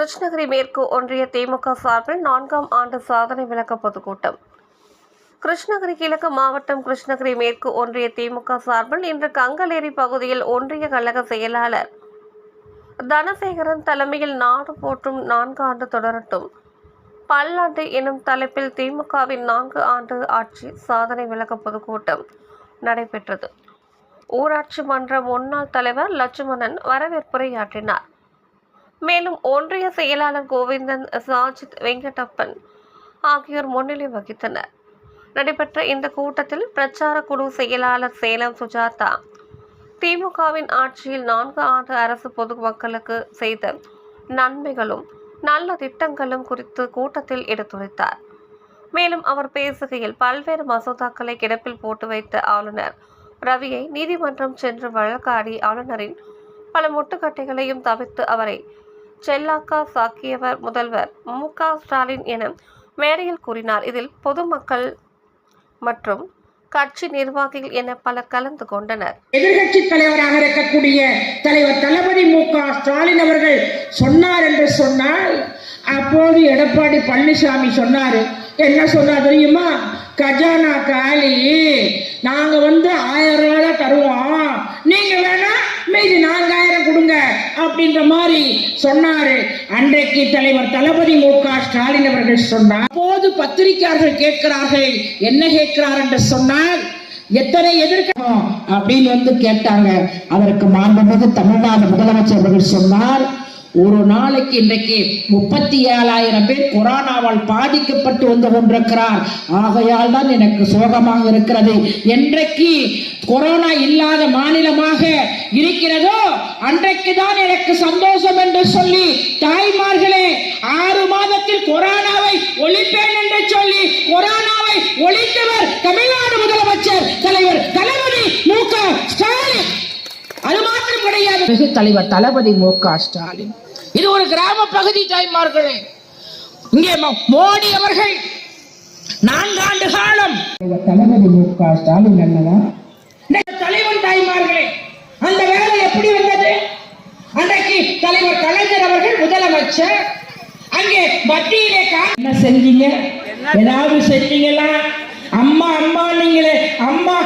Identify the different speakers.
Speaker 1: கிருஷ்ணகிரி மேற்கு ஒன்றிய திமுக சார்பில் 4ஆம் ஆண்டு சாதனை விளக்க பொதுக்கூட்டம். கிருஷ்ணகிரி கிழக்கு மாவட்டம் கிருஷ்ணகிரி மேற்கு ஒன்றிய திமுக சார்பில் இன்று கங்கலேரி பகுதியில் ஒன்றிய கழக செயலாளர் தனசேகரன் தலைமையில் நாடு போற்றும் 4 ஆண்டு தொடரட்டும் பல்லாண்டு எனும் தலைப்பில் திமுகவின் 4 ஆண்டு ஆட்சி சாதனை விளக்க பொதுக்கூட்டம் நடைபெற்றது. ஊராட்சி மன்ற முன்னாள் தலைவர் லட்சுமணன் வரவேற்புரையாற்றினார். மேலும் ஒன்றிய செயலாளர் கோவிந்தன், சாஜித், வெங்கடப்பன் ஆகியோர் முன்னிலை வகித்தனர். நடைபெற்ற இந்த கூட்டத்தில் பிரச்சார குழு செயலாளர் சேலம் சுஜாதா திமுகவின் ஆட்சியில் 4 ஆண்டு அரசு பொதுமக்களுக்கு செய்த நன்மைகளும் நல்ல திட்டங்களும் குறித்து கூட்டத்தில் எடுத்துரைத்தார். மேலும் அவர் பேசுகையில் பல்வேறு மசோதாக்களை கிடப்பில் போட்டு வைத்த ஆளுநர் ரவியை நீதிமன்றம் சென்று வழக்காடி ஆளுநரின் பல முட்டுக்கட்டைகளையும் தவிர்த்து அவரை செல்லாக்கா சாக்கியவர் முதல்வர் மு.க. ஸ்டாலின் என மேடையில் கூறினார். இதில் பொதுமக்கள் மற்றும் கட்சி நிர்வாகிகள் என பலர் கலந்து கொண்டனர்.
Speaker 2: எதிர்கட்சி தலைவராக இருக்கக்கூடிய தலைவர் தளபதி மு.க. ஸ்டாலின் அவர்கள் சொன்னார் என்று சொன்னால், அப்போது எடப்பாடி பழனிசாமி சொன்னாரு. என்ன சொன்னார் தெரியுமா? கஜானா காலி, நாங்க 1000 ரூபாய் தருவோம், நீங்க வேணா மீதி 4000 கொடுங்க அப்படின்ற மாதிரி சொன்னாரு. அன்றைக்கு தலைவர் தளபதி மு.க. ஸ்டாலின் அவர்கள் சொன்னார். அப்போது பத்திரிகையாளர்கள் கேட்கிறார்கள், என்ன கேட்கிறார் என்று சொன்னால், எத்தனை எதிர்க்கணும் அப்படின்னு கேட்டாங்க. அதற்கு மாண்புமிகு தமிழ்நாடு முதலமைச்சர் அவர்கள் சொன்னார், ஒரு நாளைக்கு இன்றைக்கு 37,000 பேர் கொரோனாவால் பாதிக்கப்பட்டு வந்து கொண்டிருக்கிறார். ஆகையால் தான் எனக்கு சோகமாக இருக்கிறது. என்றைக்கு கொரோனா இல்லாத மாநிலமாக இருக்கிறதோ அன்றைக்கு தான் எனக்கு சந்தோஷம் என்று சொல்லி, தாய்மார்களே 6 மாதத்தில் கொரோனாவை ஒழிப்பேன் என்று சொல்லி கொரோனாவை ஒழித்தவர் தமிழ்நாடு முதலமைச்சர் தலைவர் தளபதி மு.க. ஸ்டாலின். அது மாத்திரம் கிடையாது, தலைவர் தளபதி மு.க. ஸ்டாலின். இது ஒரு கிராம பகுதி தாய்மார்களே. இங்கே மோடி அவர்கள் 4 ஆண்டு காலம் தளபதி மு.க. ஸ்டாலின் அண்ணன் தலைவன். தாய்மார்களே, அந்த வேலை எப்படி வந்தது? அன்றைக்கு தலைவர் கலைஞர் அவர்கள் முதலமைச்சர். அங்கே மத்தியிலே என்ன செஞ்சீங்க? ஏதாவது செஞ்சீங்களா? அம்மா அம்மா நீங்களே, அம்மா